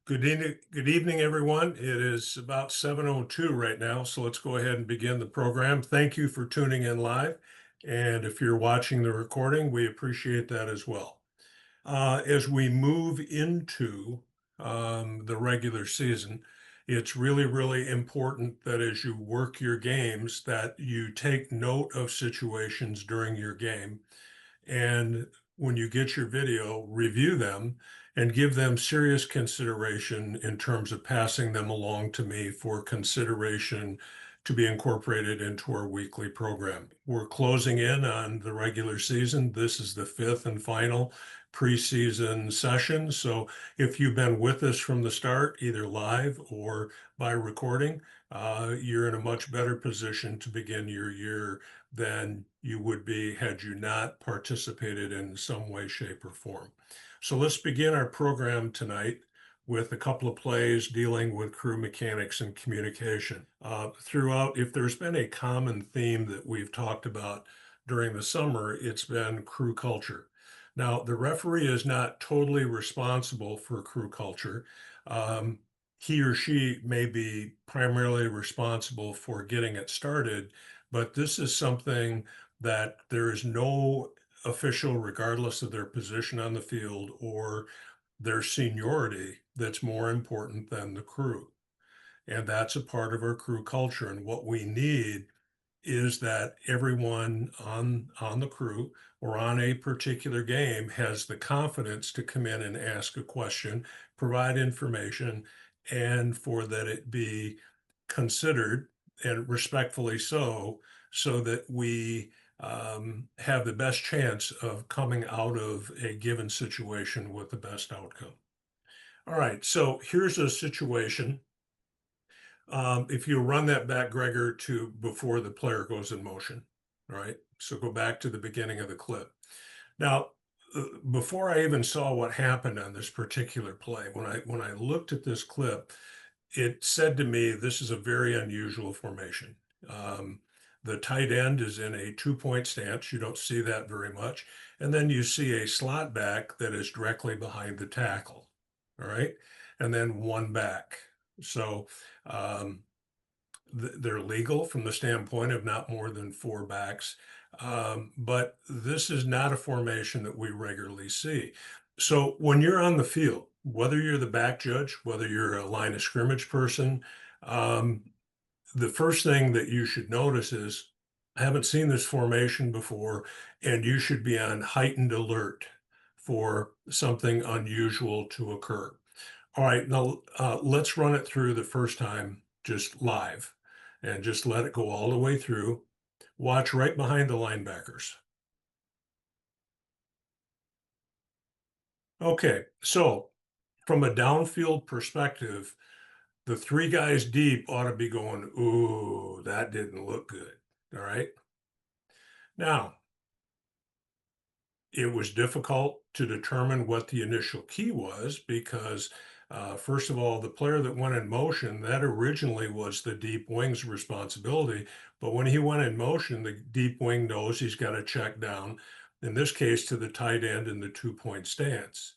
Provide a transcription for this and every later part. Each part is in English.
Good evening, everyone. It is about 7:02 right now, so let's go ahead and begin the program. Thank you for tuning in live. And if you're watching the recording, we appreciate that as well. As we move into the regular season, it's really, really important that as you work your games, that you take note of situations during your game and when you get your video, review them and give them serious consideration in terms of passing them along to me for consideration to be incorporated into our weekly program. We're closing in on the regular season. This is the fifth and final preseason session. So if you've been with us from the start, either live or by recording, you're in a much better position to begin your year than you would be had you not participated in some way, shape, or form. So let's begin our program tonight with a couple of plays dealing with crew mechanics and communication. Throughout, if there's been a common theme that we've talked about during the summer, it's been crew culture. Now, the referee is not totally responsible for crew culture. Um, he or she may be primarily responsible for getting it started, but this is something that there is no official, regardless of their position on the field or their seniority, that's more important than the crew. And that's a part of our crew culture. And what we need is that everyone on the crew or on a particular game has the confidence to come in and ask a question, provide information, and for that it be considered and respectfully so, so that we have the best chance of coming out of a given situation with the best outcome. All right, so here's a situation. If you run that back, Gregor, to before the player goes in motion, all right? So go back to the beginning of the clip. Now, before I even saw what happened on this particular play, when I looked at this clip, it said to me, this is a very unusual formation. Um, the tight end is in a 2-point stance. You don't see that very much. And then you see a slot back that is directly behind the tackle. All right. And then one back. So um, they're legal from the standpoint of not more than four backs. But this is not a formation that we regularly see. So when you're on the field, whether you're the back judge, whether you're a line of scrimmage person, um, the first thing that you should notice is, I haven't seen this formation before, and you should be on heightened alert for something unusual to occur. All right, now let's run it through the first time just live and just let it go all the way through. Watch right behind the linebackers. Okay, so from a downfield perspective, the three guys deep ought to be going, ooh, that didn't look good. All right. Now, it was difficult to determine what the initial key was because, first of all, the player that went in motion, that originally was the deep wing's responsibility. But when he went in motion, the deep wing knows he's got to check down, in this case, to the tight end in the 2-point stance.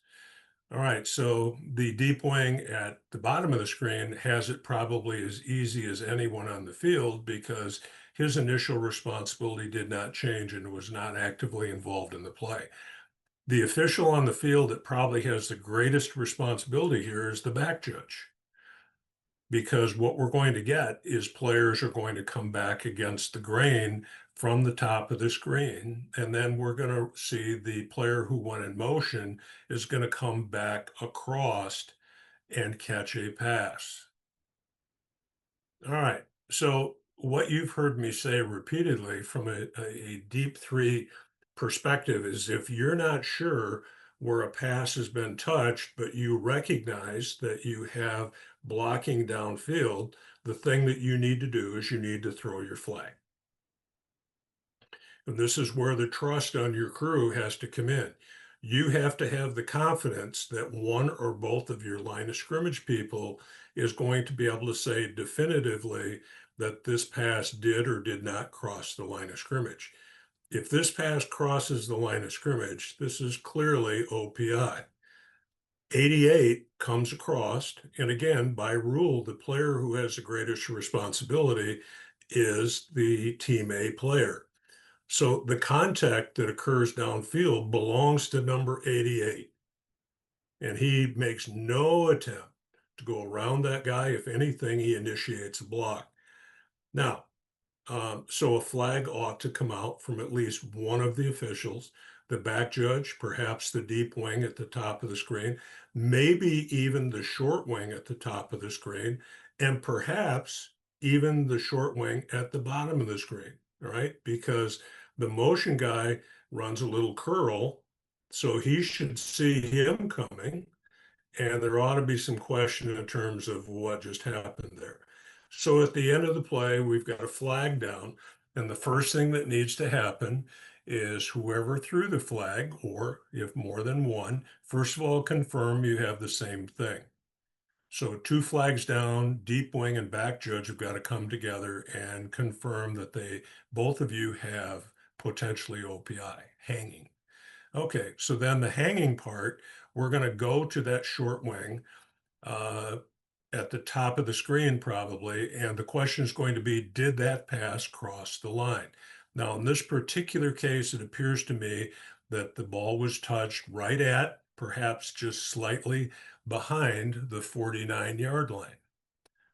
All right, so the deep wing at the bottom of the screen has it probably as easy as anyone on the field because his initial responsibility did not change and was not actively involved in the play. The official on the field that probably has the greatest responsibility here is the back judge, because what we're going to get is players are going to come back against the grain from the top of the screen, and then we're going to see the player who went in motion is going to come back across and catch a pass. All right. So what you've heard me say repeatedly from a deep three perspective is if you're not sure where a pass has been touched, but you recognize that you have blocking downfield, the thing that you need to do is you need to throw your flag. And this is where the trust on your crew has to come in. You have to have the confidence that one or both of your line of scrimmage people is going to be able to say definitively that this pass did or did not cross the line of scrimmage. If this pass crosses the line of scrimmage, this is clearly OPI. 88 comes across, and again, by rule, the player who has the greatest responsibility is the team A player. So the contact that occurs downfield belongs to number 88, and he makes no attempt to go around that guy. If anything, he initiates a block. Now, so a flag ought to come out from at least one of the officials, the back judge, perhaps the deep wing at the top of the screen, maybe even the short wing at the top of the screen, and perhaps even the short wing at the bottom of the screen, right? Because the motion guy runs a little curl, so he should see him coming, and there ought to be some question in terms of what just happened there. So at the end of the play, we've got a flag down, and the first thing that needs to happen is whoever threw the flag, or if more than one, first of all, confirm you have the same thing. So two flags down, deep wing and back judge have got to come together and confirm that both of you have potentially OPI hanging. Okay, so then the hanging part, we're going to go to that short wing uh, at the top of the screen probably, and the question is going to be, did that pass cross the line? Now, in this particular case, it appears to me that the ball was touched right at, perhaps just slightly behind the 49-yard line.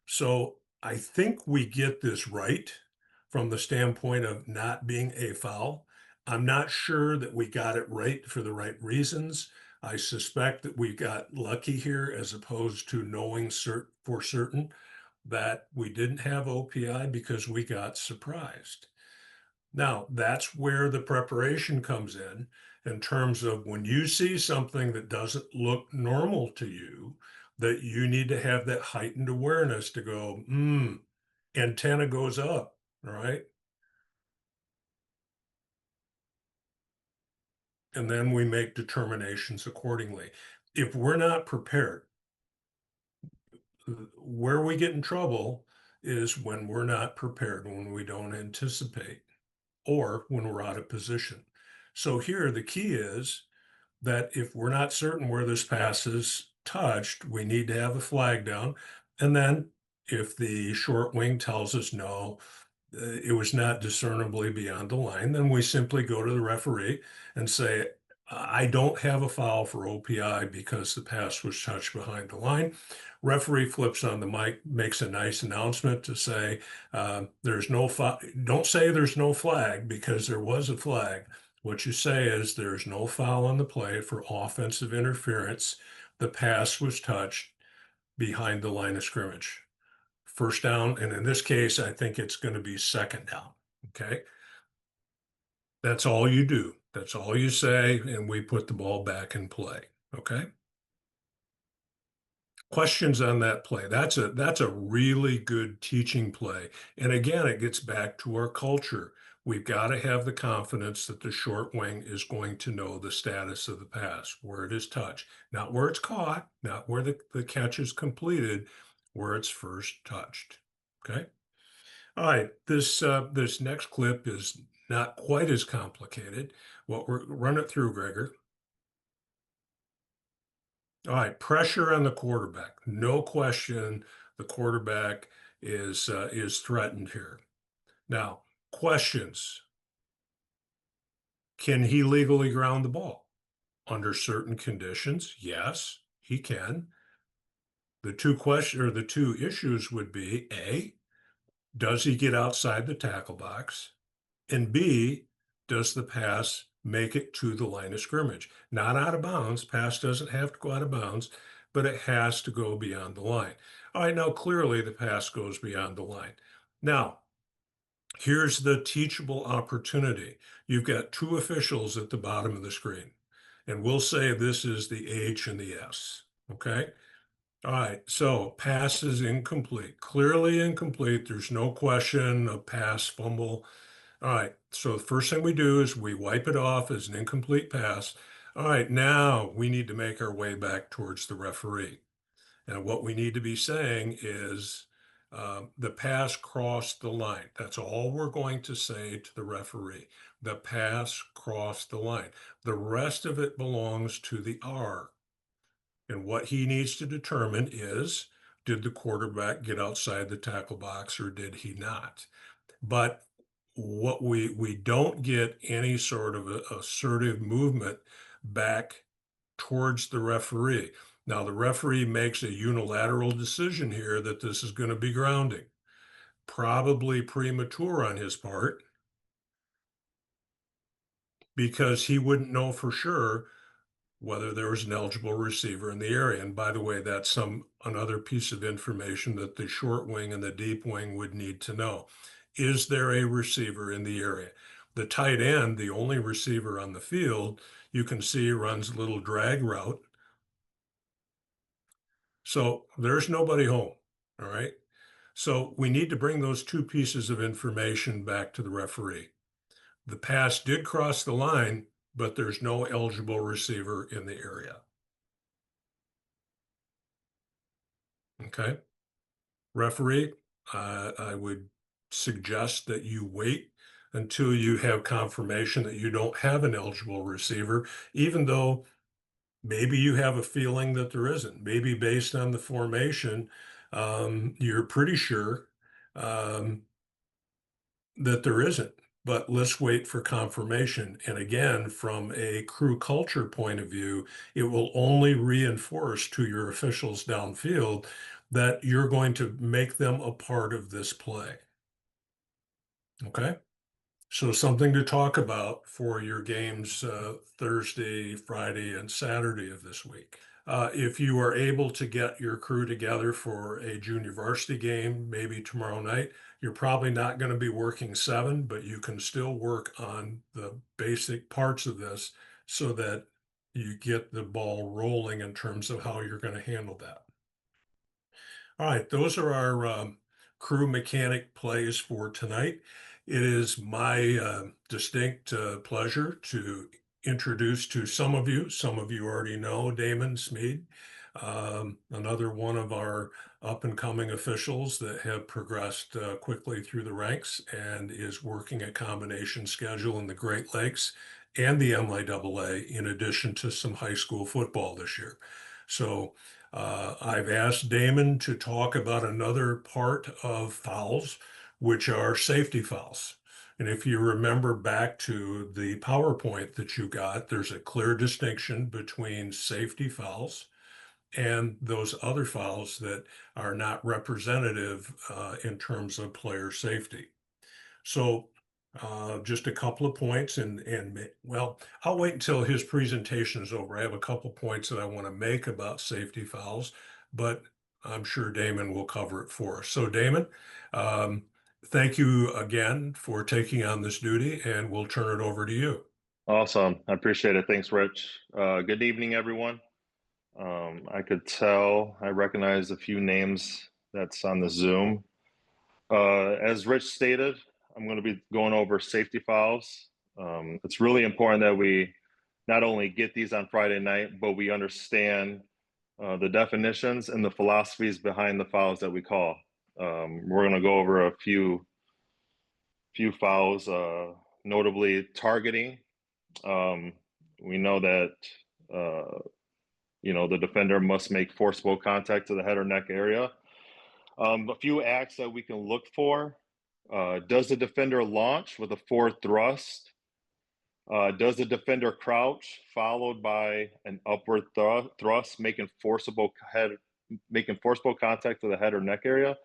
So I think we get this right from the standpoint of not being a foul. I'm not sure that we got it right for the right reasons. I suspect that we got lucky here as opposed to knowing for certain that we didn't have OPI because we got surprised. Now, that's where the preparation comes in terms of when you see something that doesn't look normal to you, that you need to have that heightened awareness to go, antenna goes up, right? And then we make determinations accordingly. If we're not prepared, where we get in trouble is when we're not prepared, when we don't anticipate, or when we're out of position. So here, the key is that if we're not certain where this pass is touched, we need to have a flag down. And then if the short wing tells us no, it was not discernibly beyond the line, then we simply go to the referee and say, I don't have a foul for OPI because the pass was touched behind the line. Referee flips on the mic, makes a nice announcement to say, there's no don't say there's no flag because there was a flag. What you say is there's no foul on the play for offensive interference. The pass was touched behind the line of scrimmage. First down, and in this case, I think it's going to be second down. Okay. That's all you do. That's all you say, and we put the ball back in play. Okay. Questions on that play. That's a really good teaching play. And again, it gets back to our culture. We've got to have the confidence that the short wing is going to know the status of the pass, where it is touched, not where it's caught, not where the catch is completed, where it's first touched. Okay. All right. This next clip is not quite as complicated. What we're run it through, Gregor. All right, pressure on the quarterback. No question, the quarterback is threatened here. Now, questions. Can he legally ground the ball? Under certain conditions, yes, he can. The two issues would be A, does he get outside the tackle box? And B, does the pass make it to the line of scrimmage? Not out of bounds. Pass doesn't have to go out of bounds, but it has to go beyond the line. All right, now clearly the pass goes beyond the line. Now, here's the teachable opportunity. You've got two officials at the bottom of the screen, and we'll say this is the H and the S. Okay. All right, so pass is incomplete, clearly incomplete. There's no question, a pass, fumble. All right, so the first thing we do is we wipe it off as an incomplete pass. All right, now we need to make our way back towards the referee. And what we need to be saying is the pass crossed the line. That's all we're going to say to the referee. The pass crossed the line. The rest of it belongs to the R. And what he needs to determine is, did the quarterback get outside the tackle box or did he not? But what we don't get any sort of assertive movement back towards the referee. Now, the referee makes a unilateral decision here that this is going to be grounding. Probably premature on his part because he wouldn't know for sure whether there was an eligible receiver in the area. And by the way, that's another piece of information that the short wing and the deep wing would need to know. Is there a receiver in the area? The tight end, the only receiver on the field, you can see runs a little drag route. So there's nobody home. All right. So we need to bring those two pieces of information back to the referee. The pass did cross the line, but there's no eligible receiver in the area. Okay. Referee, I would suggest that you wait until you have confirmation that you don't have an eligible receiver, even though maybe you have a feeling that there isn't. Maybe based on the formation, you're pretty sure that there isn't. But let's wait for confirmation. And again, from a crew culture point of view, it will only reinforce to your officials downfield that you're going to make them a part of this play. Okay? So something to talk about for your games Thursday, Friday, and Saturday of this week. If you are able to get your crew together for a junior varsity game, maybe tomorrow night, you're probably not going to be working 7, but you can still work on the basic parts of this so that you get the ball rolling in terms of how you're going to handle that. All right, those are our crew mechanic plays for tonight. It is my distinct pleasure to introduce to some of you already know Damon Smead, another one of our up and coming officials that have progressed quickly through the ranks and is working a combination schedule in the Great Lakes and the MIAA in addition to some high school football this year. So I've asked Damon to talk about another part of fouls, which are safety fouls. And if you remember back to the PowerPoint that you got, there's a clear distinction between safety fouls and those other fouls that are not representative in terms of player safety. So just a couple of points and well, I'll wait until his presentation is over. I have a couple points that I want to make about safety fouls, but I'm sure Damon will cover it for us. So Damon, um, thank you again for taking on this duty and we'll turn it over to you. Awesome. I appreciate it. Thanks, Rich. Good evening, everyone. I could tell I recognize a few names that's on the Zoom. As Rich stated, I'm going to be going over safety fouls. It's really important that we not only get these on Friday night, but we understand the definitions and the philosophies behind the fouls that we call. We're going to go over a few fouls, notably targeting. We know that the defender must make forcible contact to the head or neck area. A few acts that we can look for. Does the defender launch with a forward thrust? Does the defender crouch followed by an upward thrust, making forcible contact to the head or neck area?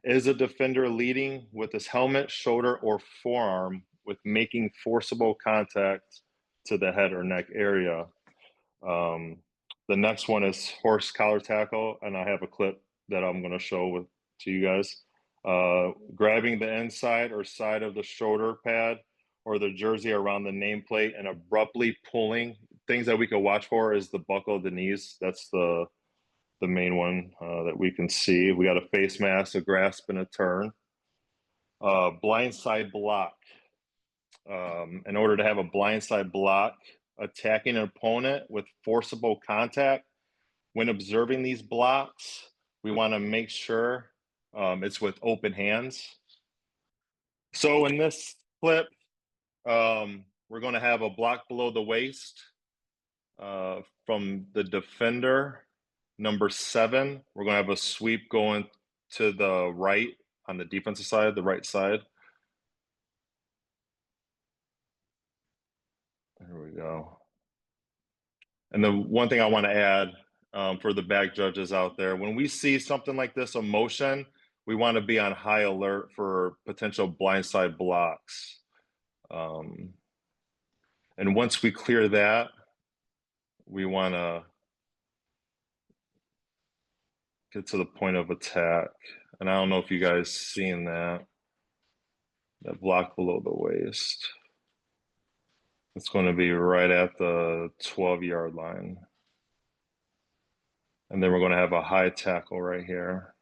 Is a defender leading with his helmet, shoulder, or forearm with making forcible contact to the head or neck area? The next one is horse collar tackle, and I have a clip that I'm going to show to you guys. Grabbing the inside or side of the shoulder pad or the jersey around the nameplate and abruptly pulling. Things that we could watch for is the buckle of the knees. That's the main one that we can see. We got a face mask, a grasp, and a turn. Blindside block. In order to have a blindside block, attacking an opponent with forcible contact. When observing these blocks, we want to make sure it's with open hands. So in this clip, we're going to have a block below the waist from the defender. Number 7, we're gonna have a sweep going to the right on the defensive side, the right side. There we go. And the one thing I want to add for the back judges out there, when we see something like this, a motion, we want to be on high alert for potential blindside blocks. Um, and once we clear that, we want to get to the point of attack. And I don't know if you guys seen that block below the waist. It's going to be right at the 12-yard line. And then we're going to have a high tackle right here.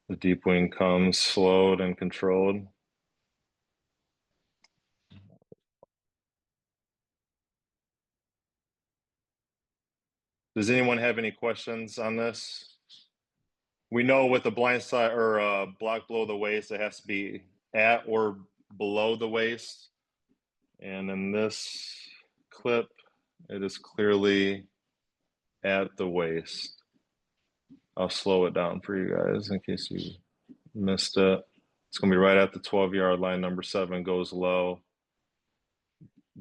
The deep wing comes slowed and controlled. Does anyone have any questions on this? We know with the blind side or block below the waist, it has to be at or below the waist. And in this clip, it is clearly at the waist. I'll slow it down for you guys in case you missed it. It's going to be right at the 12-yard line. Number 7 goes low,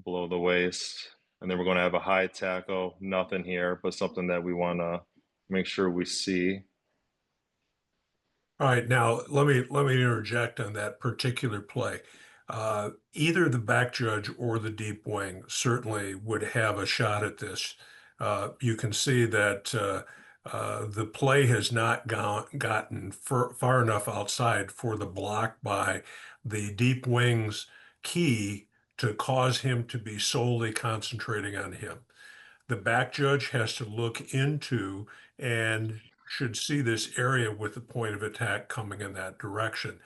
below the waist. And then we're going to have a high tackle, nothing here, but something that we want to make sure we see. All right, now let me interject on that particular play. Either the back judge or the deep wing certainly would have a shot at this. You can see that the play has not gotten far enough outside for the block by the deep wing's key to cause him to be solely concentrating on him. The back judge has to look into and should see this area with the point of attack coming in that direction.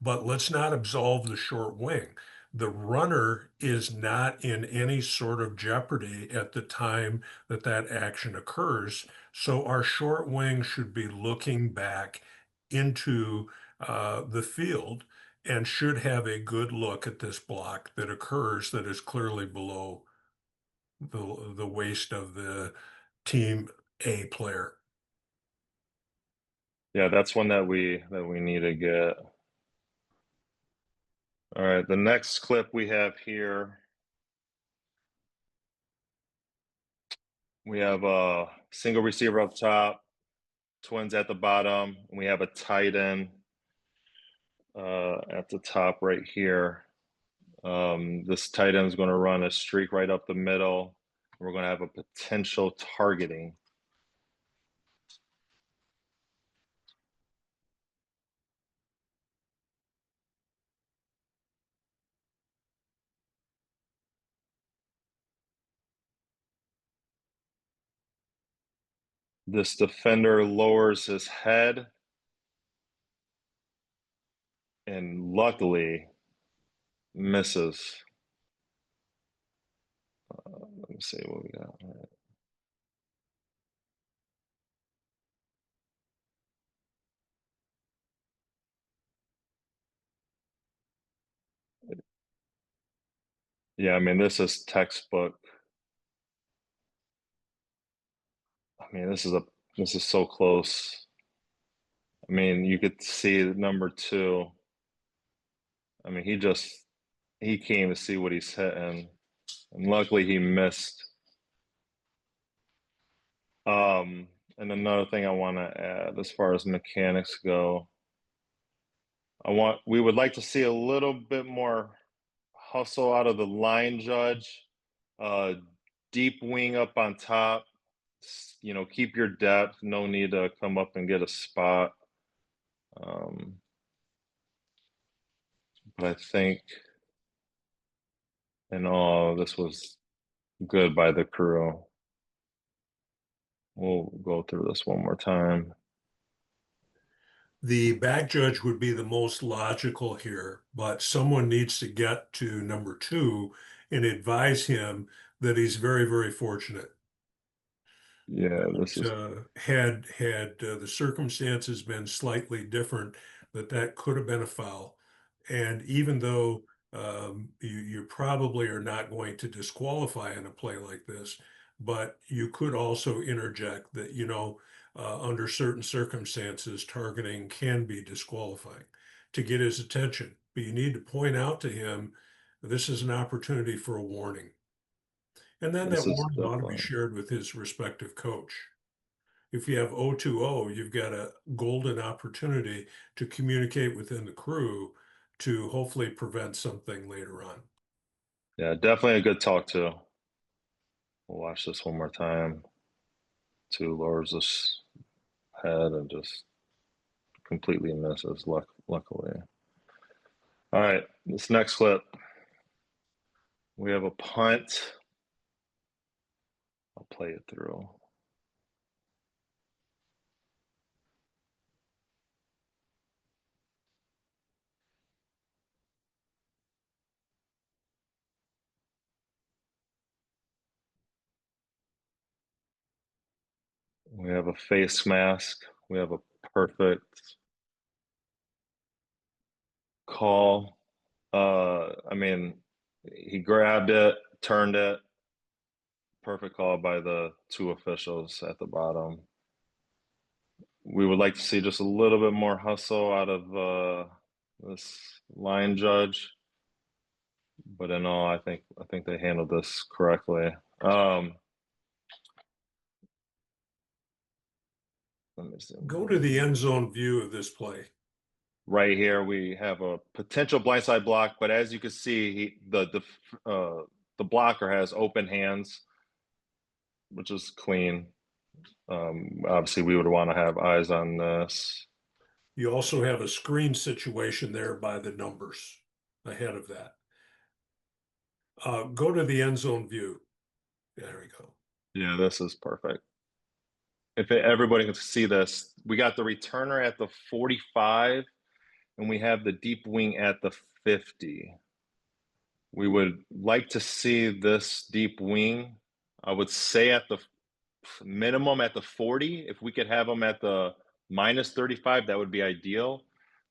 But let's not absolve the short wing. The runner is not in any sort of jeopardy at the time that that action occurs. So our short wing should be looking back into the field and should have a good look at this block that occurs that is clearly below the waist of the team A player. Yeah, that's one that we need to get. All right, the next clip we have here, we have a single receiver up top, twins at the bottom, and we have a tight end at the top right here. This tight end is going to run a streak right up the middle. We're going to have a potential targeting. This defender lowers his head and luckily misses. Let me see what we got. Yeah, I mean, this is textbook. I mean, this is so close. I mean, you could see number 2. I mean, he came to see what he's hitting, and luckily he missed. And another thing I want to add as far as mechanics go, we would like to see a little bit more hustle out of the line judge. Uh, deep wing up on top. You know, keep your depth. No need to come up and get a spot. But I think in all, this was good by the crew. We'll go through this one more time. The back judge would be the most logical here, but someone needs to get to number 2 and advise him that he's very, very fortunate. Yeah, this is Had the circumstances been slightly different, that could have been a foul. And even though you probably are not going to disqualify in a play like this, but you could also interject that, under certain circumstances, targeting can be disqualifying to get his attention. But you need to point out to him this is an opportunity for a warning. And then This that is warning ought to be definitely, shared with his respective coach. If you have O2O, you've got a golden opportunity to communicate within the crew to hopefully prevent something later on. yeah, definitely a good talk to. We'll watch this one more time. Two lowers this head and just completely misses, luckily. All right, this next clip, we have a punt. I'll play it through. We have a face mask. We have a perfect call. I mean, he grabbed it, turned it. Perfect call by the two officials at the bottom. We would like to see just a little bit more hustle out of this line judge, but in all, I think they handled this correctly. Let me zoom Go to in. the end zone view of this play. Right here, we have a potential blindside block, but as you can see, the blocker has open hands, which is clean. Obviously, we would want to have eyes on this. You also have a screen situation there by the numbers ahead of that. Go to the end zone view. There we go. Yeah, this is perfect. If everybody can see this, we got the returner at the 45, and we have the deep wing at the 50. We would like to see this deep wing, I would say at the minimum at the 40. If we could have them at the minus 35, that would be ideal.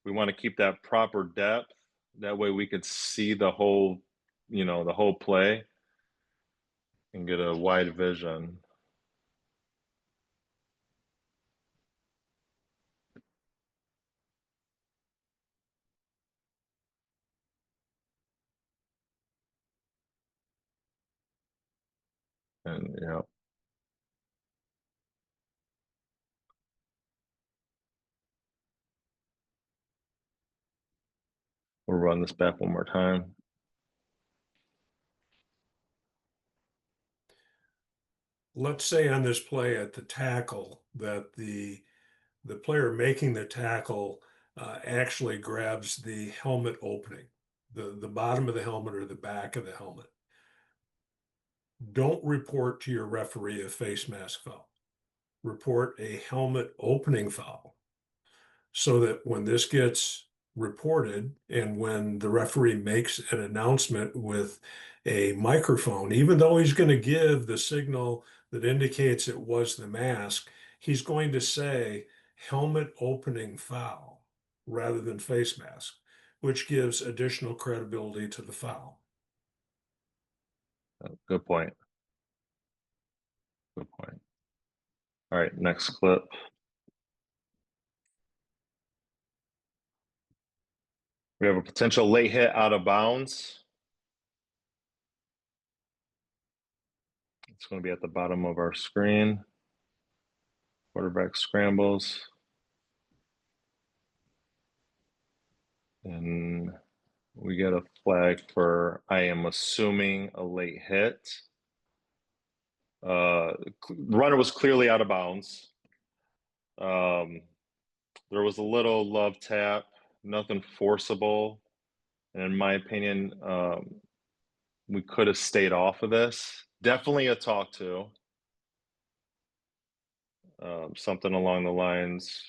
We want to keep that proper depth. That way we could see the whole, the whole play and get a wide vision. And we'll run this back one more time. Let's say on this play at the tackle that the player making the tackle actually grabs the helmet opening, the bottom of the helmet or the back of the helmet. Don't report to your referee a face mask foul. Report a helmet opening foul so that when this gets reported and when the referee makes an announcement with a microphone, even though he's going to give the signal that indicates it was the mask, he's going to say helmet opening foul rather than face mask, which gives additional credibility to the foul. Good point. Good point. All right, next clip. We have a potential late hit out of bounds. It's going to be at the bottom of our screen. Quarterback scrambles. And we get a flag for, I am assuming, a late hit. Runner was clearly out of bounds. There was a little love tap, nothing forcible. And in my opinion, we could have stayed off of this. Definitely a talk to. Something along the lines,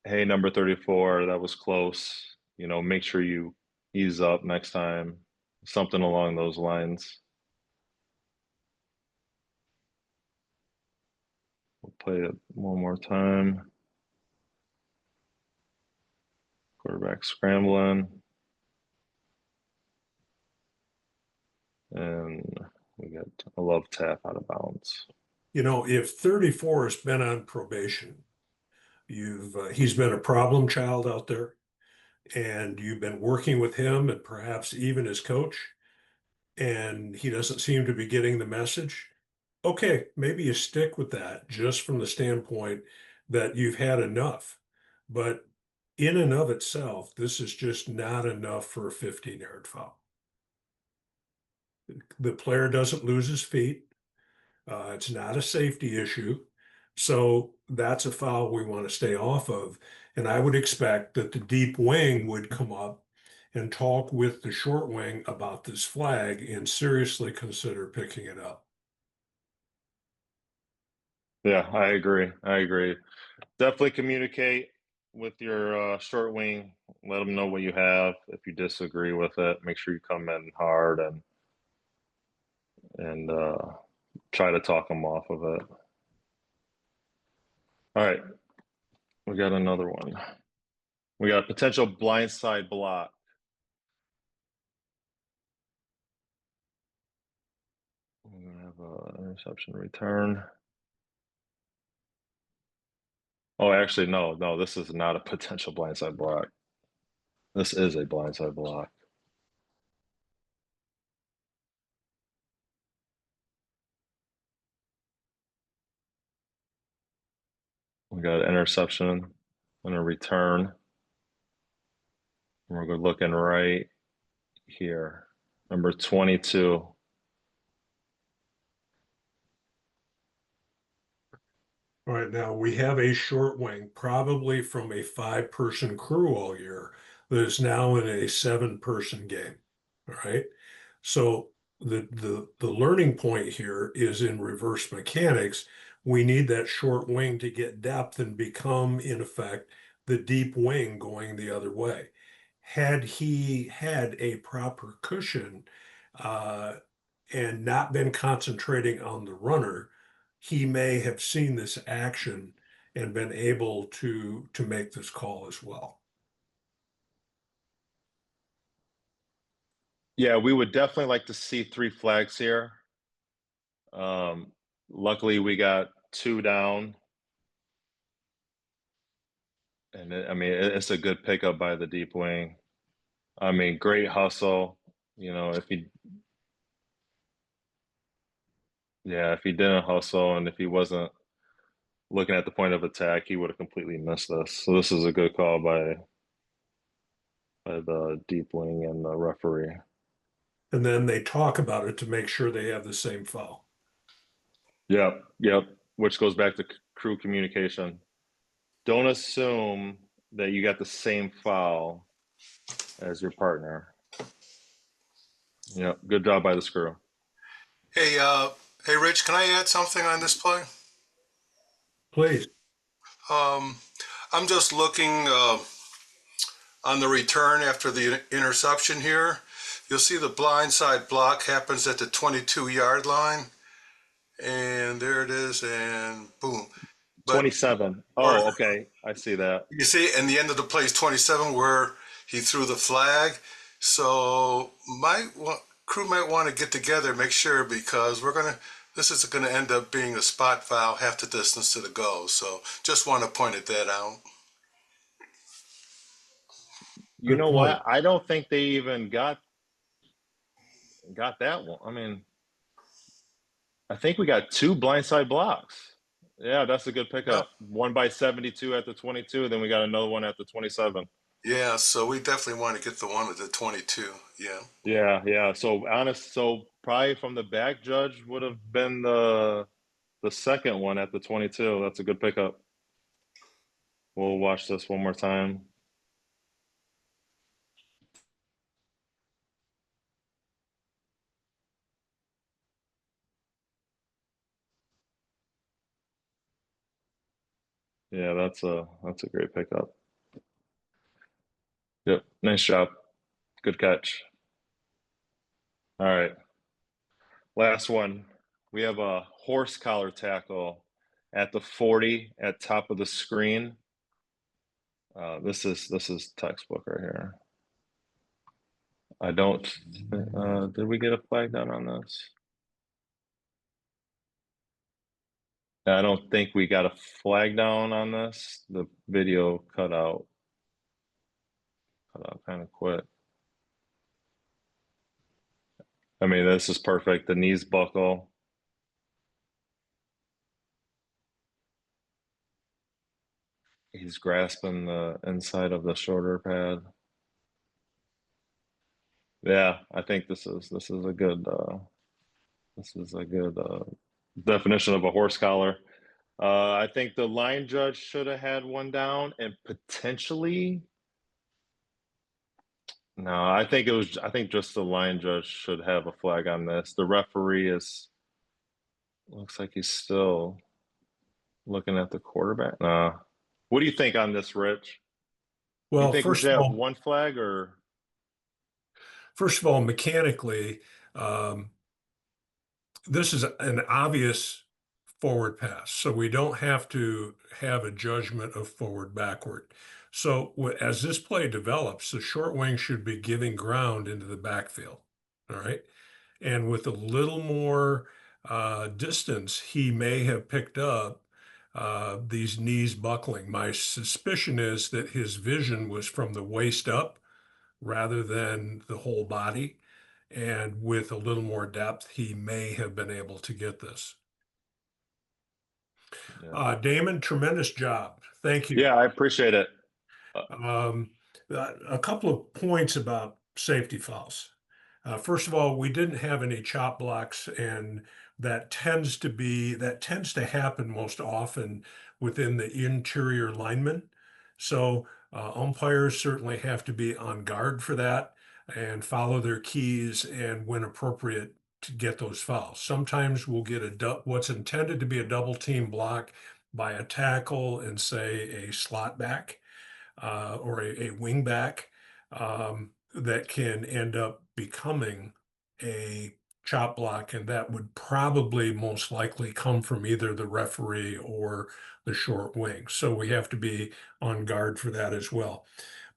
hey, number 34, that was close. Make sure you ease up next time. Something along those lines. We'll play it one more time. Quarterback scrambling. And we got I love tap out of bounds. You know, if 34 has been on probation, he's been a problem child out there, and you've been working with him and perhaps even his coach, and he doesn't seem to be getting the message. Okay, maybe you stick with that just from the standpoint that you've had enough. But in and of itself, this is just not enough for a 15-yard foul. The player doesn't lose his feet. It's not a safety issue. So that's a foul we want to stay off of. And I would expect that the deep wing would come up and talk with the short wing about this flag and seriously consider picking it up. Yeah, I agree. I agree. Definitely communicate with your short wing. Let them know what you have. If you disagree with it, make sure you come in hard and try to talk them off of it. All right, we got another one. We got a potential blindside block. We're gonna have an interception return. Oh, actually, no, this is not a potential blindside block. This is a blindside block. We got an interception and a return. And we're looking right here. Number 22. All right, now we have a short wing, probably from a 5-person crew all year, that is now in a 7-person game. All right. So the learning point here is in reverse mechanics. We need that short wing to get depth and become, in effect, the deep wing going the other way. Had he had a proper cushion uh, and not been concentrating on the runner, he may have seen this action and been able to make this call as well. Yeah, we would definitely like to see 3 flags here. Luckily, we got 2 down. And I mean, it's a good pickup by the deep wing. I mean, great hustle. You know, if he didn't hustle and if he wasn't looking at the point of attack, he would have completely missed this. So this is a good call by the deep wing and the referee. And then they talk about it to make sure they have the same foul. Yep, yep. Which goes back to crew communication. Don't assume that you got the same foul as your partner. Yep, good job by the screw. Hey, hey, Rich, can I add something on this play? Please. Um, I'm just looking on the return after the interception here. You'll see the blindside block happens at the 22-yard line, and there it is, and boom. But 27. or Oh, okay. I see that. you see, and the end of the play is 27, where he threw the flag. So crew might want to get together, make sure, because this is gonna end up being a spot foul, half the distance to the goal. So just want to point that out. You Good know point. what? I don't think they even got that one. I mean, I think we got 2 blindside blocks. Yeah, that's a good Yeah, pickup. One by 72 at the 22, then we got another one at the 27. yeah. So we definitely want to get the one with the 22. Yeah. Yeah, yeah. So probably from the back, Judge would have been the second one at the 22. That's a good pickup. We'll watch this one more time. Yeah, that's a great pickup. Yep, nice job. Good catch. All right, last one. We have a horse collar tackle at the 40 at top of the screen. This is textbook right here. I don't. Did we get a flag down on this? I don't think we got a flag down on this. The video cut out kind of quick. I mean, this is perfect. The knees buckle. He's grasping the inside of the shoulder pad. Yeah, I think this is a good definition of a horse collar. I think the line judge should have had one down and potentially. No, I think it was. I think just the line judge should have a flag on this. The referee is looks like he's still looking at the quarterback. What do you think on this, Rich? You Well, think we should have one flag or? first of all, mechanically, um, this is an obvious forward pass, so we don't have to have a judgment of forward backward. So as this play develops, the short wing should be giving ground into the backfield. All right. And with a little more distance, he may have picked up these knees buckling. My suspicion is that his vision was from the waist up rather than the whole body. And with a little more depth, he may have been able to get this. Yeah, Damon, tremendous job. Thank you. yeah, I appreciate it. Uh, Um, a couple of points about safety fouls. First of all, we didn't have any chop blocks, and that tends to happen most often within the interior linemen. So umpires certainly have to be on guard for that and follow their keys and when appropriate to get those fouls. Sometimes we'll get what's intended to be a double team block by a tackle and say a slot back or a wing back that can end up becoming a chop block, and that would probably most likely come from either the referee or the short wing. So we have to be on guard for that as well.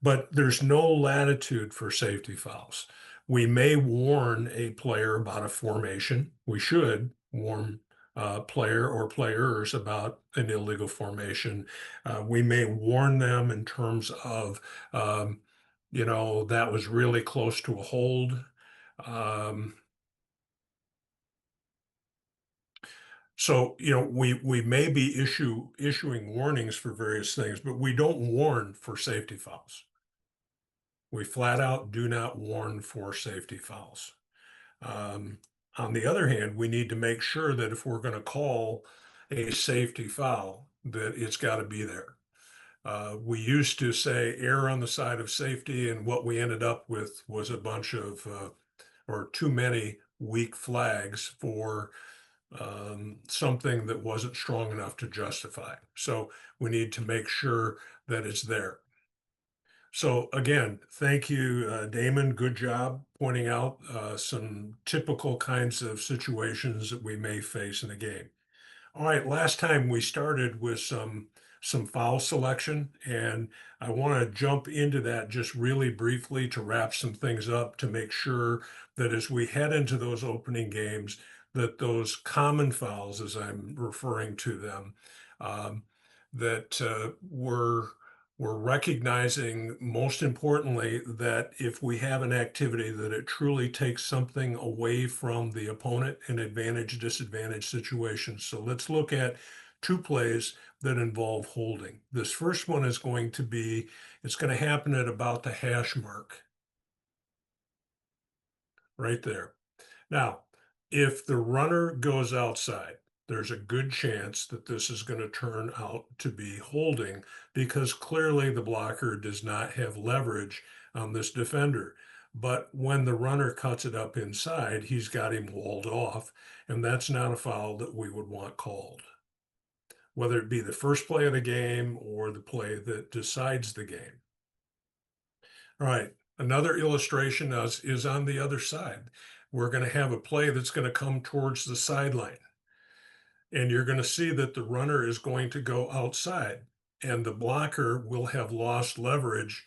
But there's no latitude for safety fouls. We may warn a player about a formation. We should warn player or players about an illegal formation. We may warn them in terms of, that was really close to a hold. Um, we may be issuing warnings for various things, but we don't warn for safety fouls. We flat out do not warn for safety fouls. Um, on the other hand, we need to make sure that if we're going to call a safety foul, that it's got to be there. We used to say err on the side of safety, and what we ended up with was a bunch of or too many weak flags for something that wasn't strong enough to justify. So we need to make sure that it's there. So again, thank you, Damon. Good job pointing out some typical kinds of situations that we may face in a game. All right, last time we started with some foul selection, and I want to jump into that just really briefly to wrap some things up to make sure that as we head into those opening games, that those common fouls, as I'm referring to them, um, that we're recognizing most importantly that if we have an activity that it truly takes something away from the opponent in advantage disadvantage situations. So let's look at two plays that involve holding. This first one is going to be, it's going to happen at about the hash mark right there. Now, if the runner goes outside, there's a good chance that this is going to turn out to be holding because clearly the blocker does not have leverage on this defender. But when the runner cuts it up inside, he's got him walled off, and that's not a foul that we would want called, whether it be the first play of the game or the play that decides the game. All right. Another illustration is on the other side. We're going to have a play that's going to come towards the sideline. And you're going to see that the runner is going to go outside and the blocker will have lost leverage.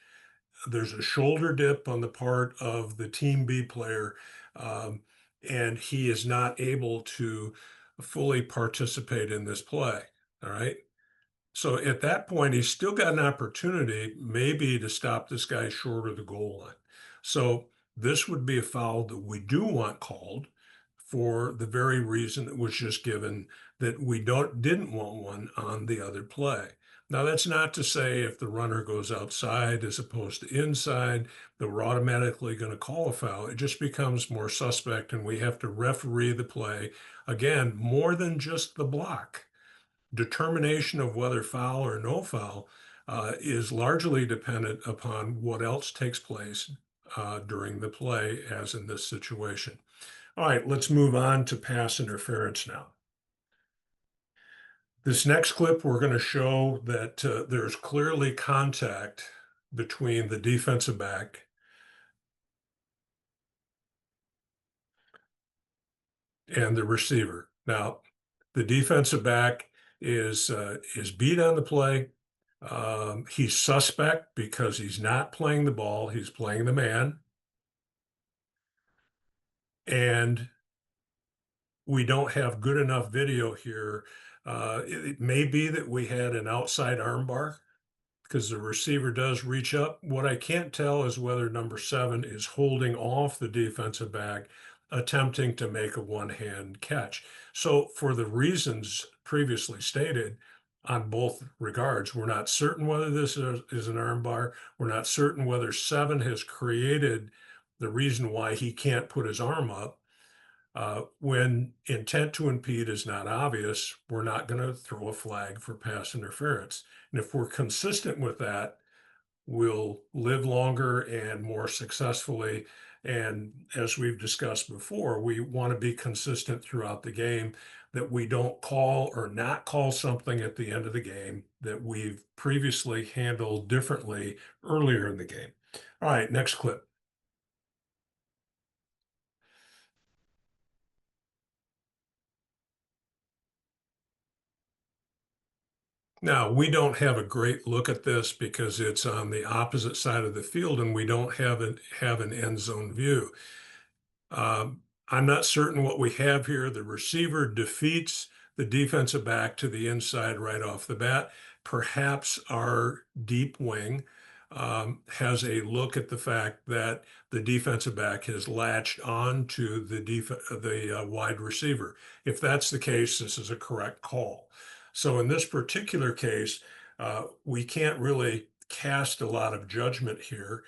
There's a shoulder dip on the part of the team B player, and he is not able to fully participate in this play. All right. So at that point, he's still got an opportunity maybe to stop this guy short of the goal line. So this would be a foul that we do want called for the very reason that was just given, that we didn't want one on the other play. Now, that's not to say if the runner goes outside as opposed to inside, that we're automatically going to call a foul. It just becomes more suspect, and we have to referee the play, again, more than just the block. Determination of whether foul or no foul is largely dependent upon what else takes place during the play, as in this situation. All right, let's move on to pass interference now. This next clip, we're going to show that there's clearly contact between the defensive back and the receiver. Now, the defensive back is beat on the play. He's suspect because he's not playing the ball, he's playing the man. And we don't have good enough video here. It may be that we had an outside armbar because the receiver does reach up. What I can't tell is whether number 7 is holding off the defensive back, attempting to make a one-hand catch. So for the reasons previously stated, on both regards, we're not certain whether this is an armbar. We're not certain whether 7 has created the reason why he can't put his arm up. When intent to impede is not obvious, we're not going to throw a flag for pass interference. And if we're consistent with that, we'll live longer and more successfully. And as we've discussed before, we want to be consistent throughout the game, that we don't call or not call something at the end of the game that we've previously handled differently earlier in the game. All right, next clip. Now, we don't have a great look at this because it's on the opposite side of the field and we don't have an end zone view. I'm not certain what we have here. The receiver defeats the defensive back to the inside right off the bat. Perhaps our deep wing has a look at the fact that the defensive back has latched on to the wide receiver. If that's the case, this is a correct call. So in this particular case, we can't really cast a lot of judgment here.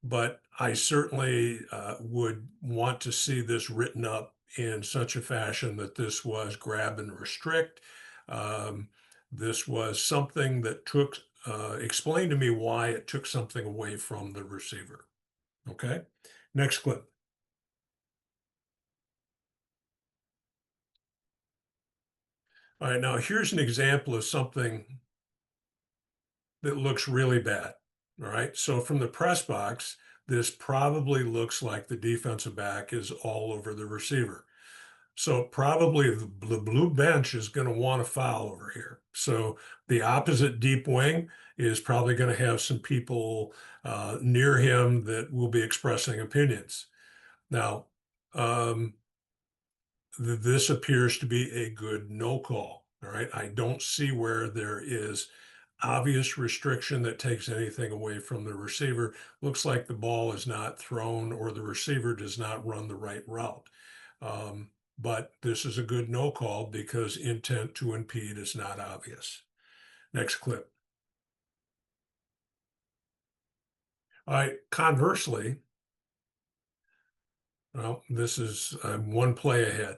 But I certainly would want to see this written up in such a fashion that this was grab and restrict. This was something that took, explain to me why it took something away from the receiver. Okay, next clip. All right, now here's an example of something that looks really bad. All right, so from the press box, this probably looks like the defensive back is all over the receiver. So probably the blue bench is going to want a foul over here. So the opposite deep wing is probably going to have some people near him that will be expressing opinions. Now, this appears to be a good no call. All right, I don't see where there is obvious restriction that takes anything away from the receiver. Looks like the ball is not thrown or the receiver does not run the right route. But this is a good no call because intent to impede is not obvious. Next clip. All right, conversely, well, this is one play ahead.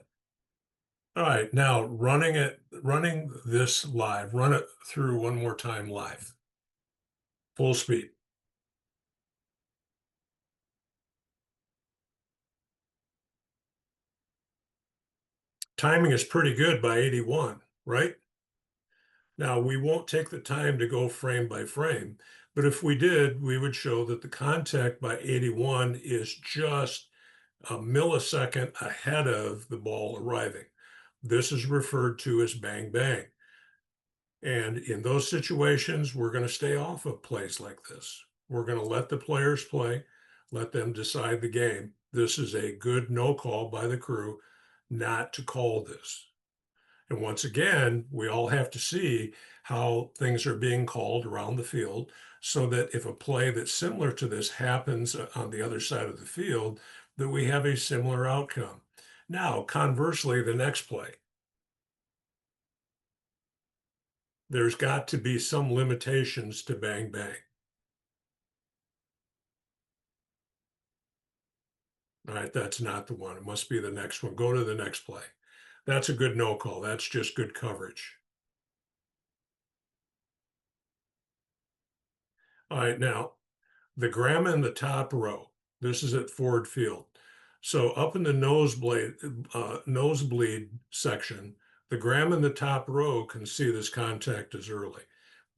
All right, now running this live, run it through one more time live. Full speed. Timing is pretty good by 81, right? Now, we won't take the time to go frame by frame, but if we did, we would show that the contact by 81 is just a millisecond ahead of the ball arriving. This is referred to as bang bang. And in those situations, we're going to stay off of plays like this. We're going to let the players play, let them decide the game. This is a good no call by the crew. not to call this. And once again, we all have to see how things are being called around the field so that if a play that's similar to this happens on the other side of the field, that we have a similar outcome. Now, conversely, the next play, there's got to be some limitations to bang bang. All right, that's not the one. It must be the next one. Go to the next play. That's a good no call. That's just good coverage. All right, now the grandma in the top row. This is at Ford Field. So up in the nosebleed section, the grandma in the top row can see this contact is early.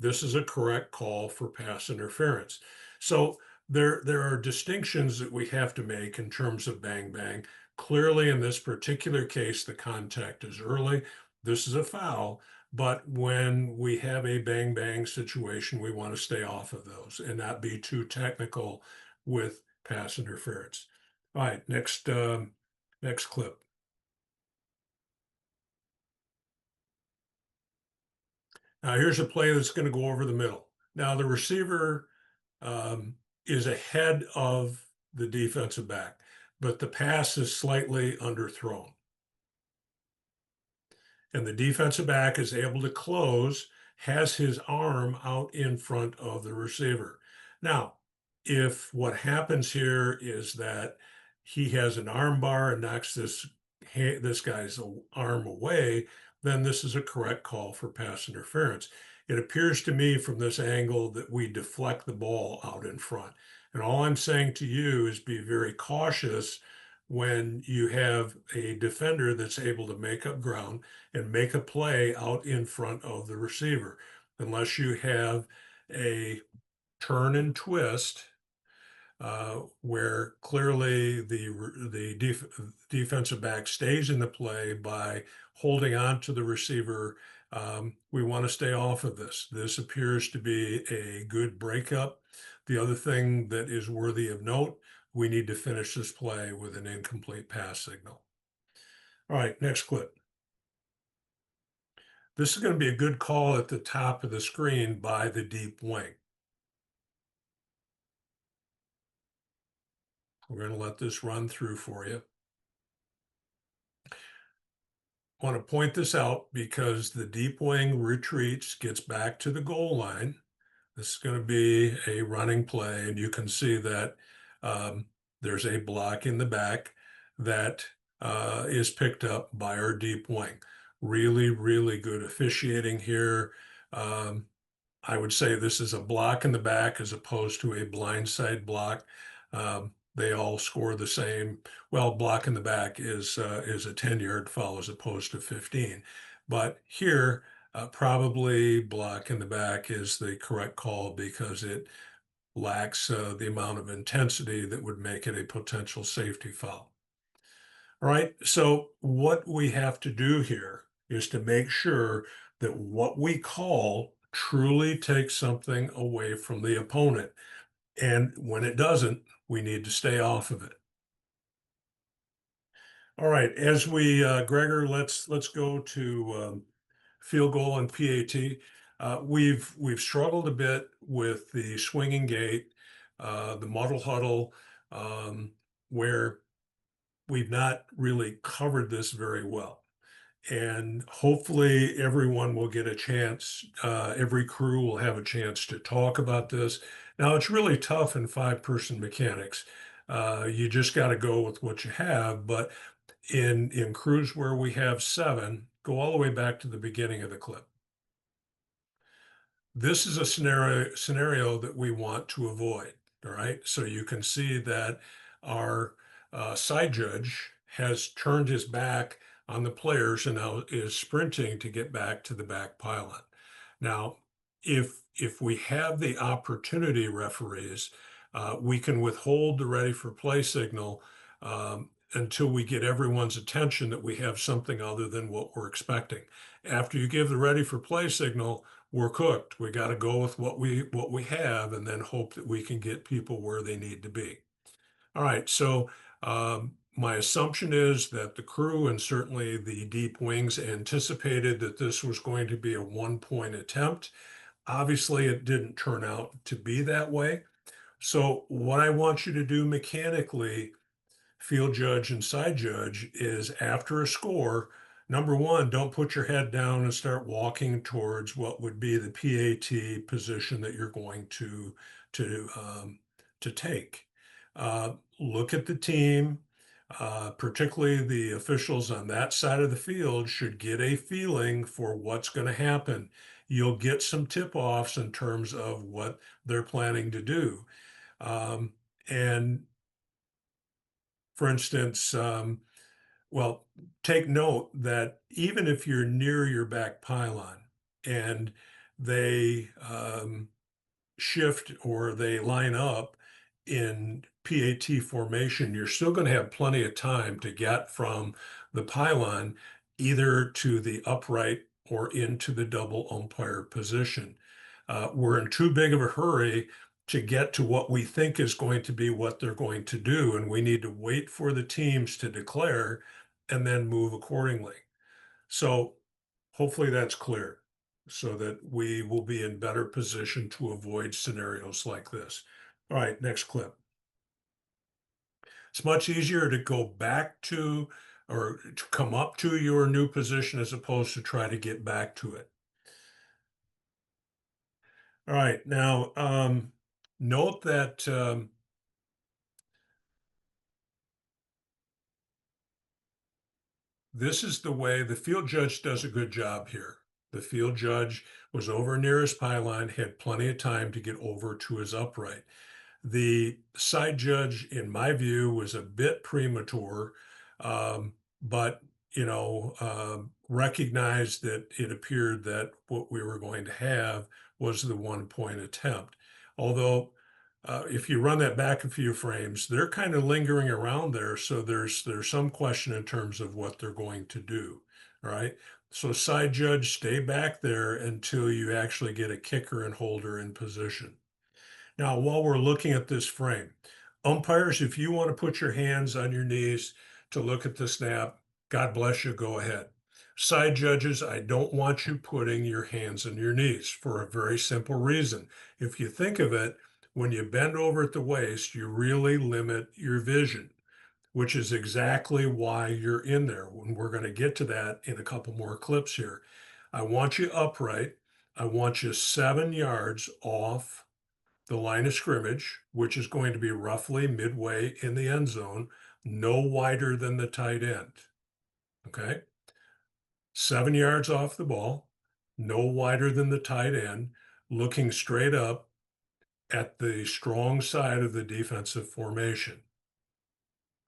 This is a correct call for pass interference. So there are distinctions that we have to make in terms of bang bang. Clearly, in this particular case, the contact is early. This is a foul. But when we have a bang bang situation, we want to stay off of those and not be too technical with pass interference. All right, next clip. Now here's a play that's going to go over the middle. Now the receiver is ahead of the defensive back, but the pass is slightly underthrown. And the defensive back is able to close, has his arm out in front of the receiver. Now, if what happens here is that he has an arm bar and knocks this guy's arm away, then this is a correct call for pass interference. It appears to me from this angle that we deflect the ball out in front. And all I'm saying to you is be very cautious when you have a defender that's able to make up ground and make a play out in front of the receiver, unless you have a turn and twist where clearly the defensive back stays in the play by holding on to the receiver. We want to stay off of this. This appears to be a good breakup. The other thing that is worthy of note, we need to finish this play with an incomplete pass signal. All right, next clip. This is going to be a good call at the top of the screen by the deep wing. We're going to let this run through for you. I want to point this out because the deep wing retreats, gets back to the goal line. This is going to be a running play, and you can see that there's a block in the back that is picked up by our deep wing. Really, really good officiating here. I would say this is a block in the back as opposed to a blindside block. They all score the same. Well, block in the back is a 10-yard foul as opposed to 15. But here, probably block in the back is the correct call because it lacks the amount of intensity that would make it a potential safety foul. All right, so what we have to do here is to make sure that what we call truly takes something away from the opponent. And when it doesn't, we need to stay off of it. All right, as we, Gregor, let's go to field goal and PAT. We've struggled a bit with the swinging gate, the muddle huddle, where we've not really covered this very well. And hopefully everyone will get a chance, every crew will have a chance to talk about this. Now, it's really tough in five-person mechanics. You just got to go with what you have. But in crews where we have seven, go all the way back to the beginning of the clip. This is a scenario that we want to avoid. All right. So you can see that our side judge has turned his back on the players and now is sprinting to get back to the back pylon. Now, if we have the opportunity, referees, we can withhold the ready for play signal until we get everyone's attention that we have something other than what we're expecting. After you give the ready for play signal, we're cooked. We got to go with what we have and then hope that we can get people where they need to be. All right, so my assumption is that the crew and certainly the deep wings anticipated that this was going to be a 1 point attempt. Obviously, it didn't turn out to be that way. So what I want you to do mechanically, field judge and side judge, is after a score, number one, don't put your head down and start walking towards what would be the PAT position that you're going to to take. Look at the team, particularly the officials on that side of the field should get a feeling for what's going to happen. You'll get some tip-offs in terms of what they're planning to do. And for instance, well, take note that even if you're near your back pylon and they shift or they line up in PAT formation, you're still going to have plenty of time to get from the pylon either to the upright or into the double umpire position. We're in too big of a hurry to get to what we think is going to be what they're going to do, and we need to wait for the teams to declare and then move accordingly. So hopefully that's clear so that we will be in better position to avoid scenarios like this. All right, next clip. It's much easier to go back to or to come up to your new position as opposed to try to get back to it. All right, now note that this is the way the field judge does a good job here. The field judge was over near his pylon, had plenty of time to get over to his upright. The side judge, in my view, was a bit premature, but recognized that it appeared that what we were going to have was the 1 point attempt. Although, if you run that back a few frames, they're kind of lingering around there, so there's some question in terms of what they're going to do. All right. So side judge, stay back there until you actually get a kicker and holder in position. Now, while we're looking at this frame, umpires, if you want to put your hands on your knees to look at the snap, God bless you, go ahead. Side judges, I don't want you putting your hands on your knees for a very simple reason. If you think of it, when you bend over at the waist, you really limit your vision, which is exactly why you're in there. And we're going to get to that in a couple more clips here. I want you upright. I want you 7 yards off the line of scrimmage, which is going to be roughly midway in the end zone, no wider than the tight end. Okay. 7 yards off the ball, no wider than the tight end, looking straight up at the strong side of the defensive formation.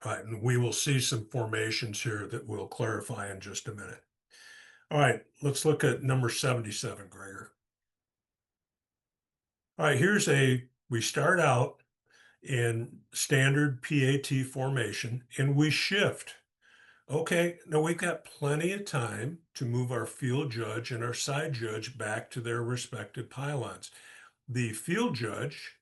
All right. And we will see some formations here that we'll clarify in just a minute. All right. Let's look at number 77, Gregor. All right. We start out in standard PAT formation and we shift. Okay, now we've got plenty of time to move our field judge and our side judge back to their respective pylons. The field judge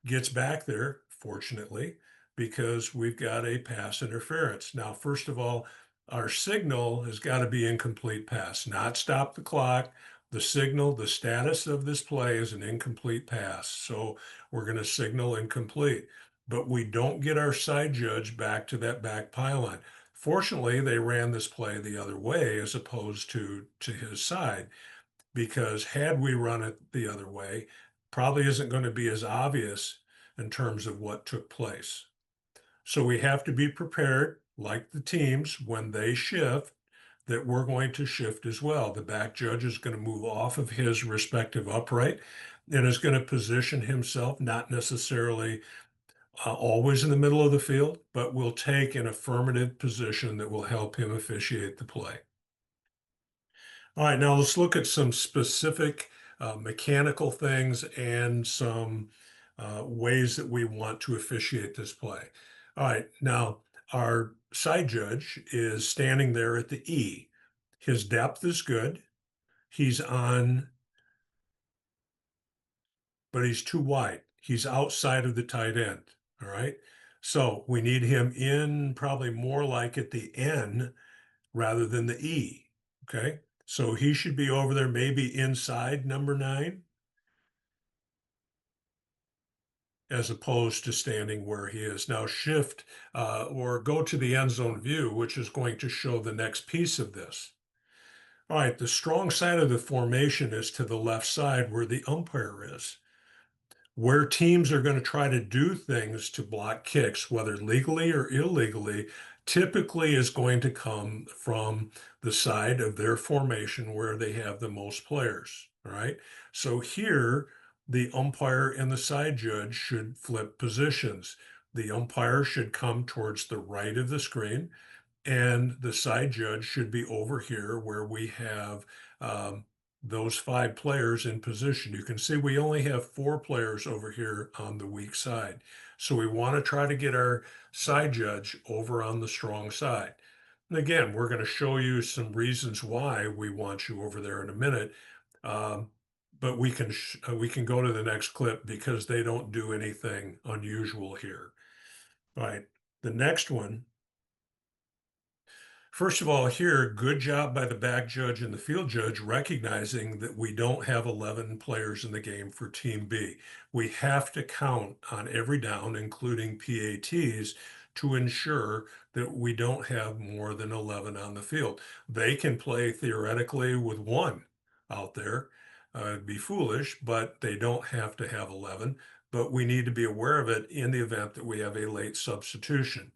gets back there, fortunately, because we've got a pass interference. Now, first of all, our signal has got to be incomplete pass, not stop the clock. The signal, the status of this play is an incomplete pass. So we're going to signal incomplete, but we don't get our side judge back to that back pylon. Fortunately, they ran this play the other way as opposed to his side, because had we run it the other way, probably isn't going to be as obvious in terms of what took place. So we have to be prepared, like the teams, when they shift, that we're going to shift as well. The back judge is going to move off of his respective upright and is going to position himself, not necessarily always in the middle of the field, but will take an affirmative position that will help him officiate the play. All right, now let's look at some specific mechanical things and some ways that we want to officiate this play. All right, now our side judge is standing there at the E. His depth is good. He's on, but he's too wide. He's outside of the tight end. All right. So we need him in probably more like at the N rather than the E. Okay. So he should be over there, maybe inside number 9, as opposed to standing where he is. Now shift or go to the end zone view, which is going to show the next piece of this. All right, the strong side of the formation is to the left side where the umpire is. Where teams are going to try to do things to block kicks, whether legally or illegally, typically is going to come from the side of their formation where they have the most players. All right. So here, the umpire and the side judge should flip positions. The umpire should come towards the right of the screen, and the side judge should be over here where we have those 5 players in position. You can see we only have 4 players over here on the weak side. So we want to try to get our side judge over on the strong side. And again, we're going to show you some reasons why we want you over there in a minute. Um, but we can go to the next clip because they don't do anything unusual here. All right. The next one. First of all, here, good job by the back judge and the field judge recognizing that we don't have 11 players in the game for Team B. We have to count on every down, including PATs, to ensure that we don't have more than 11 on the field. They can play theoretically with 1 out there. It'd be foolish, but they don't have to have 11. But we need to be aware of it in the event that we have a late substitution.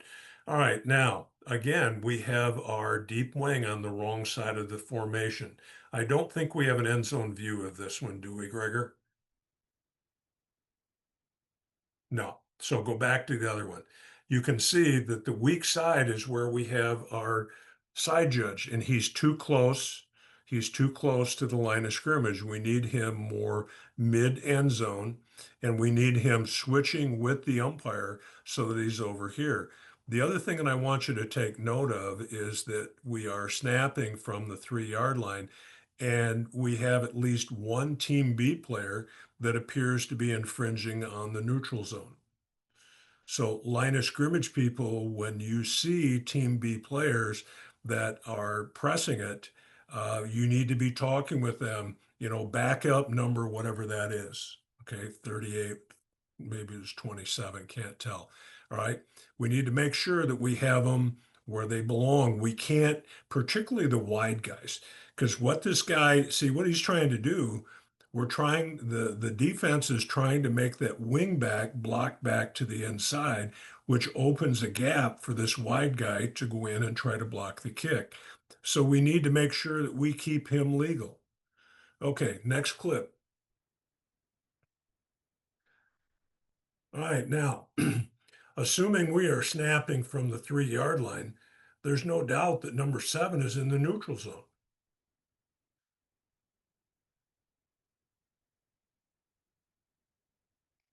All right, now, again, we have our deep wing on the wrong side of the formation. I don't think we have an end zone view of this one, do we, Gregor? No. So go back to the other one. You can see that the weak side is where we have our side judge, and he's too close. He's too close to the line of scrimmage. We need him more mid end zone, and we need him switching with the umpire so that he's over here. The other thing that I want you to take note of is that we are snapping from the 3-yard line, and we have at least one Team B player that appears to be infringing on the neutral zone. So line of scrimmage people, when you see Team B players that are pressing it, you need to be talking with them, backup number, whatever that is. Okay, 38, maybe it's 27, can't tell. All right, we need to make sure that we have them where they belong. We can't, particularly the wide guys, because what he's trying to do, the defense is trying to make that wing back block back to the inside, which opens a gap for this wide guy to go in and try to block the kick. So we need to make sure that we keep him legal. Okay, next clip. All right, now, assuming we are snapping from the 3-yard line, there's no doubt that number 7 is in the neutral zone.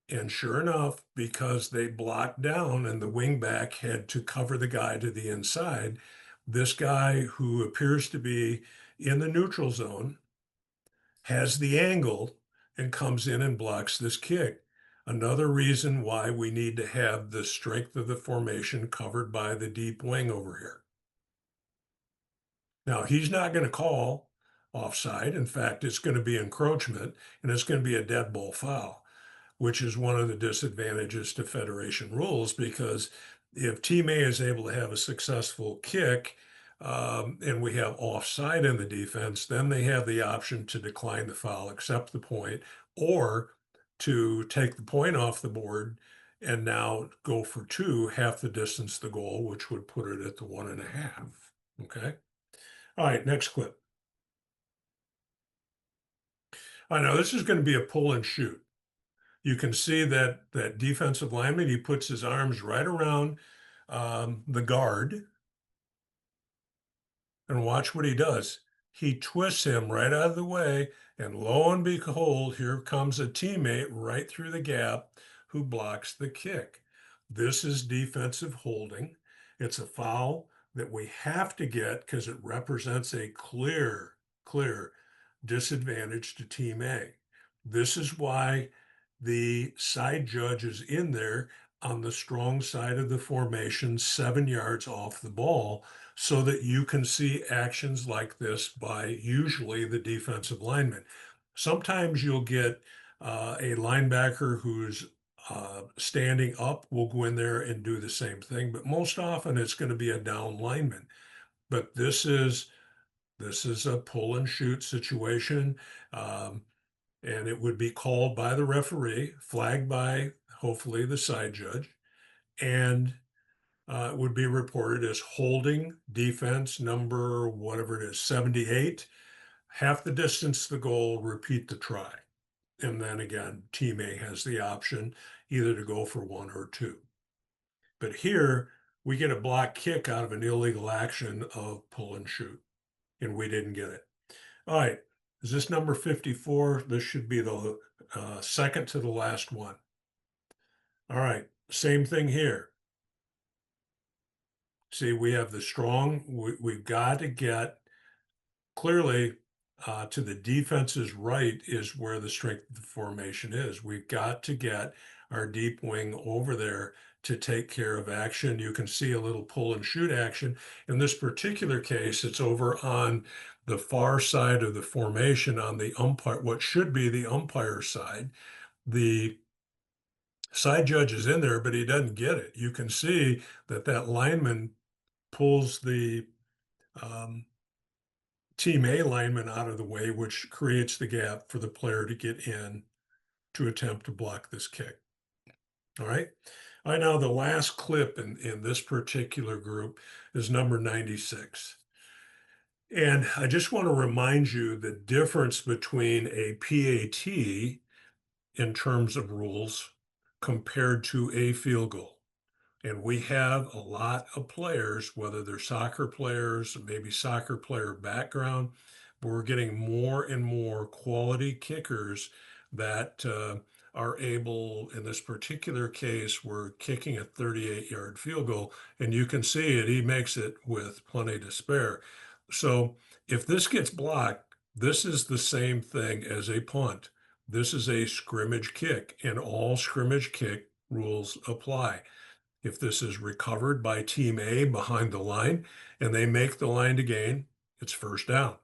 And sure enough, because they blocked down and the wingback had to cover the guy to the inside, this guy who appears to be in the neutral zone has the angle and comes in and blocks this kick. Another reason why we need to have the strength of the formation covered by the deep wing over here. Now, he's not going to call offside. In fact, it's going to be encroachment and it's going to be a dead ball foul, which is one of the disadvantages to Federation rules, because if Team A is able to have a successful kick and we have offside in the defense, then they have the option to decline the foul, accept the point, or to take the point off the board and now go for 2, half the distance to the goal, which would put it at the 1.5. Okay. All right, next clip. I know this is going to be a pull and shoot. You can see that defensive lineman, he puts his arms right around the guard, and watch what he does. He twists him right out of the way, and lo and behold, here comes a teammate right through the gap who blocks the kick. This is defensive holding. It's a foul that we have to get because it represents a clear disadvantage to Team A. This is why the side judge is in there, on the strong side of the formation, 7 yards off the ball, so that you can see actions like this by usually the defensive lineman. Sometimes you'll get a linebacker who's standing up will go in there and do the same thing, but most often it's going to be a down lineman. But this is a pull and shoot situation. Um, and it would be called by the referee, flagged by hopefully the side judge, and it would be reported as holding defense number whatever it is, 78, half the distance to the goal, repeat the try. And then again, team A has the option either to go for one or two. But here we get a block kick out of an illegal action of pull and shoot, and we didn't get it. All right, is this number 54? This should be the second to the last one. All right, same thing here. See, we have the strong, we've got to get clearly to the defense's right is where the strength of the formation is. We've got to get our deep wing over there to take care of action. You can see a little pull and shoot action. In this particular case, it's over on the far side of the formation on the umpire, what should be the umpire side. The side judge is in there, but he doesn't get it. You can see that that lineman pulls the um, team A lineman out of the way, which creates the gap for the player to get in to attempt to block this kick. All right. All right, now the last clip in this particular group is number 96. And I just want to remind you the difference between a PAT in terms of rules compared to a field goal. And we have a lot of players, whether they're soccer players, maybe soccer player background, but we're getting more and more quality kickers that are able, in this particular case, we're kicking a 38-yard field goal, and you can see it, he makes it with plenty to spare. So if this gets blocked, this is the same thing as a punt. This is a scrimmage kick, and all scrimmage kick rules apply. If this is recovered by team A behind the line and they make the line to gain, it's first down.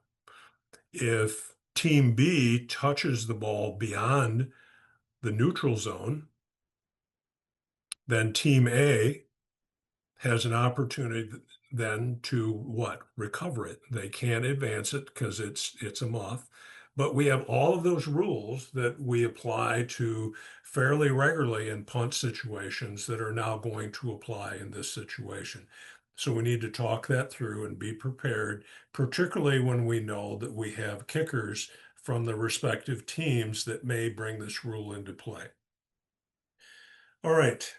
If team B touches the ball beyond the neutral zone, then team A has an opportunity then to what? Recover it. They can't advance it because it's a muff. But we have all of those rules that we apply to fairly regularly in punt situations that are now going to apply in this situation. So we need to talk that through and be prepared, particularly when we know that we have kickers from the respective teams that may bring this rule into play. All right.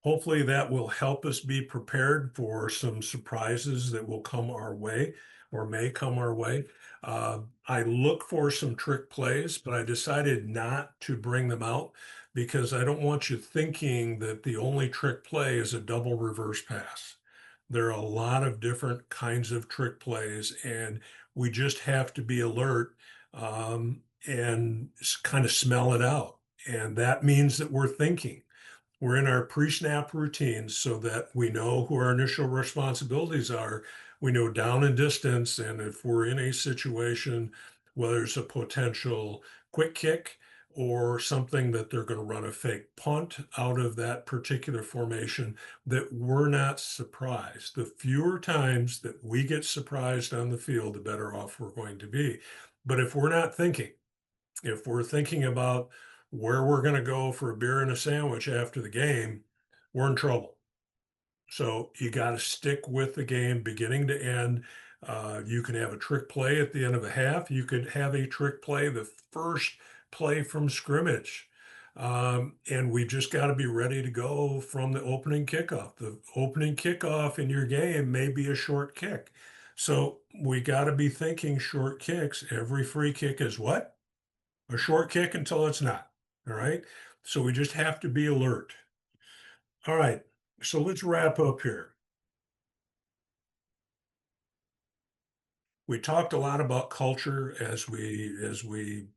Hopefully that will help us be prepared for some surprises that will come our way or may come our way. I look for some trick plays, but I decided not to bring them out because I don't want you thinking that the only trick play is a double reverse pass. There are a lot of different kinds of trick plays, and we just have to be alert and kind of smell it out. And that means that we're thinking. We're in our pre-snap routines so that we know who our initial responsibilities are. We know down and distance, and if we're in a situation, whether it's a potential quick kick or something that they're going to run a fake punt out of that particular formation, that we're not surprised. The fewer times that we get surprised on the field, the better off we're going to be. But if we're not thinking, if we're thinking about where we're going to go for a beer and a sandwich after the game, we're in trouble. So you got to stick with the game beginning to end. You can have a trick play at the end of a half. You could have a trick play the first play from scrimmage. And we just got to be ready to go from the opening kickoff. The opening kickoff in your game may be a short kick. So we got to be thinking short kicks. Every free kick is what? A short kick until it's not. All right. So we just have to be alert. All right. So let's wrap up here. We talked a lot about culture as we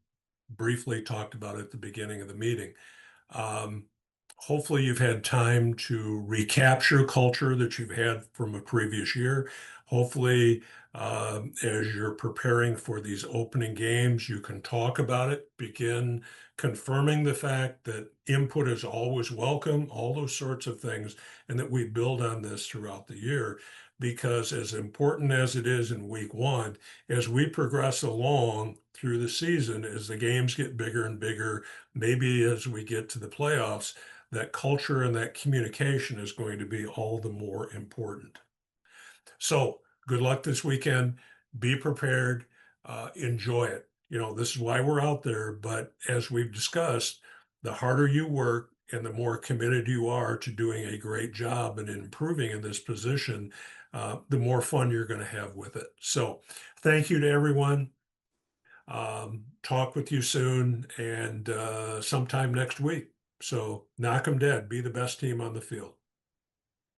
briefly talked about at the beginning of the meeting. Hopefully you've had time to recapture culture that you've had from a previous year. Hopefully, as you're preparing for these opening games, you can talk about it, begin confirming the fact that input is always welcome, all those sorts of things, and that we build on this throughout the year. Because as important as it is in week one, as we progress along through the season, as the games get bigger and bigger, maybe as we get to the playoffs, that culture and that communication is going to be all the more important. So good luck this weekend. Be prepared. Enjoy it. This is why we're out there. But as we've discussed, the harder you work and the more committed you are to doing a great job and improving in this position, the more fun you're going to have with it. So thank you to everyone. Talk with you soon and sometime next week. So knock 'em dead. Be the best team on the field.